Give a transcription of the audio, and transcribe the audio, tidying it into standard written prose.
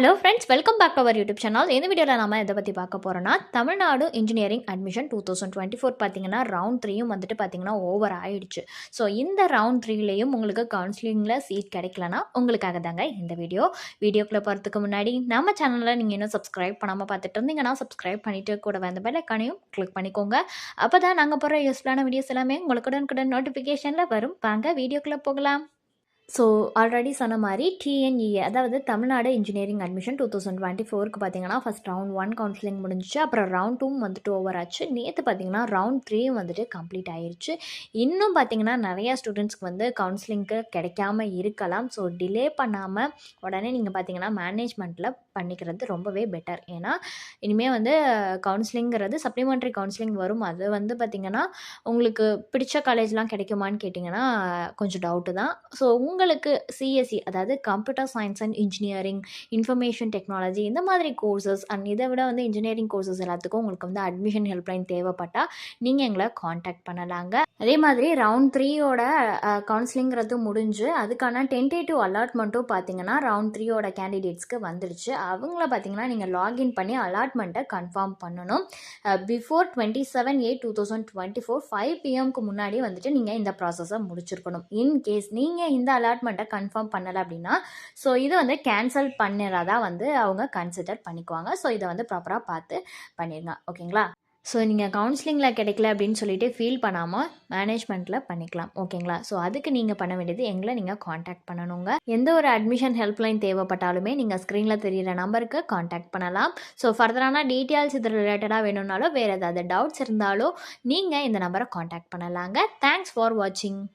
Hello friends, welcome back to our YouTube channel. இந்த வீடியோவில் நம்ம எதை பற்றி பார்க்க போகிறோன்னா, தமிழ்நாடு இன்ஜினியரிங் அட்மிஷன் 2024 பார்த்தீங்கன்னா ரவுண்ட் 3யும் வந்துட்டு பார்த்தீங்கன்னா ஓவர் ஆயிடுச்சு. ஸோ இந்த ரவுண்ட் 3லேயும் உங்களுக்கு கவுன்சிலிங்கில் சீட் கிடைக்கலனா உங்களுக்காக தாங்க இந்த வீடியோக்குள்ளே போகிறதுக்கு முன்னாடி நம்ம சேனலில் நீங்கள் இன்னும் சப்ஸ்கிரைப் பண்ணாமல் பார்த்துட்டு இருந்தீங்கன்னா சப்ஸ்கிரைப் பண்ணிவிட்டு கூட அந்த பெல் ஐக்கானையும் கிளிக் பண்ணிக்கோங்க. அப்போ தான் நாங்கள் போகிற யூஸ்ஃபுல்லான வீடியோஸ் எல்லாமே உங்களுக்கு நோட்டிஃபிகேஷனில் வரும். வாங்க வீடியோக்குள்ளே போகலாம். ஸோ ஆல்ரெடி சொன்ன மாதிரி டிஎன்இஏ, அதாவது தமிழ்நாடு இன்ஜினியரிங் அட்மிஷன் 2024க்கு பார்த்தீங்கன்னா ஃபஸ்ட் ரவுண்ட் 1 கவுன்சிலிங் முடிஞ்சிச்சு. அப்புறம் ரவுண்ட் 2 வந்துட்டு ஓவர் ஆச்சு. நேற்று பார்த்தீங்கன்னா ரவுண்ட் 3 வந்துட்டு கம்ப்ளீட் ஆயிடுச்சு. இன்னும் பார்த்தீங்கன்னா நிறையா ஸ்டூடெண்ட்ஸ்க்கு வந்து கவுன்சிலிங்க்கு கிடைக்காம இருக்கலாம். ஸோ டிலே பண்ணாமல் உடனே நீங்கள் பார்த்தீங்கன்னா மேனேஜ்மெண்ட்டில் பண்ணிக்கிறது ரொம்பவே பெட்டர். ஏன்னா இனிமேல் வந்து கவுன்சிலிங்கிறது சப்ளிமெண்ட்ரி கவுன்சிலிங் வரும். அது வந்து பார்த்திங்கன்னா உங்களுக்கு பிடிச்ச காலேஜ்லாம் கிடைக்குமான்னு கேட்டிங்கன்னா கொஞ்சம் டவுட்டு தான். ஸோ உங்களுக்கு சிஎஸ்சி, அதாவது computer science and engineering, information technology, இந்த மாதிரி கோர்சஸ் அண்ட் இதை விட வந்து இன்ஜினியரிங் கோர்சஸ் எல்லாத்துக்கும் உங்களுக்கு வந்து அட்மிஷன் ஹெல்ப்லைன் தேவைப்பட்டால் நீங்கள் எங்களை காண்டாக்ட் பண்ணலாங்க. அதே மாதிரி ரவுண்ட் 3யோட கவுன்சிலிங்கிறது முடிஞ்சு அதுக்கான டென்டேட்டிவ் அலாட்மெண்ட்டும் பார்த்தீங்கன்னா ரவுண்ட் 3யோட கேண்டிடேட்ஸ்க்கு வந்துடுச்சு. அவங்கள பார்த்தீங்கன்னா நீங்கள் லாகின் பண்ணி அலாட்மெண்ட்டை கன்ஃபார்ம் பண்ணணும். பிஃபோர் 27/8/2024 5 PM முன்னாடி வந்துட்டு நீங்கள் இந்த ப்ராசஸை முடிச்சிருக்கணும். இன்கேஸ் நீங்கள் இந்த அலாட்மெண்ட்டை கன்ஃபார்ம் பண்ணலை அப்படின்னா ஸோ இது வந்து கேன்சல் பண்ணுறதா வந்து அவங்க கன்சிடர் பண்ணிக்குவாங்க. ஸோ இதை வந்து ப்ராப்பராக பார்த்து பண்ணிடுங்க. ஓகேங்களா? ஸோ நீங்கள் கவுன்சிலிங்கில் கிடைக்கல அப்படின்னு சொல்லிட்டு ஃபீல் பண்ணாமல் மேனேஜ்மெண்ட்டில் பண்ணிக்கலாம். ஓகேங்களா? ஸோ அதுக்கு நீங்கள் பண்ண வேண்டியது எங்களை நீங்கள் காண்டாக்ட் பண்ணணுங்க. எந்த ஒரு அட்மிஷன் ஹெல்ப்லைன் தேவைப்பட்டாலுமே நீங்கள் ஸ்க்ரீனில் தெரிகிற நம்பருக்கு காண்டாக்ட் பண்ணலாம். ஸோ ஃபர்தரான டீட்டெயில்ஸ் இது ரிலேட்டடாக வேணும்னாலும் வேறு ஏதாவது டவுட்ஸ் இருந்தாலும் நீங்கள் இந்த நம்பரை காண்டாக்ட் பண்ணலாங்க. தேங்க்ஸ் ஃபார் வாட்சிங்.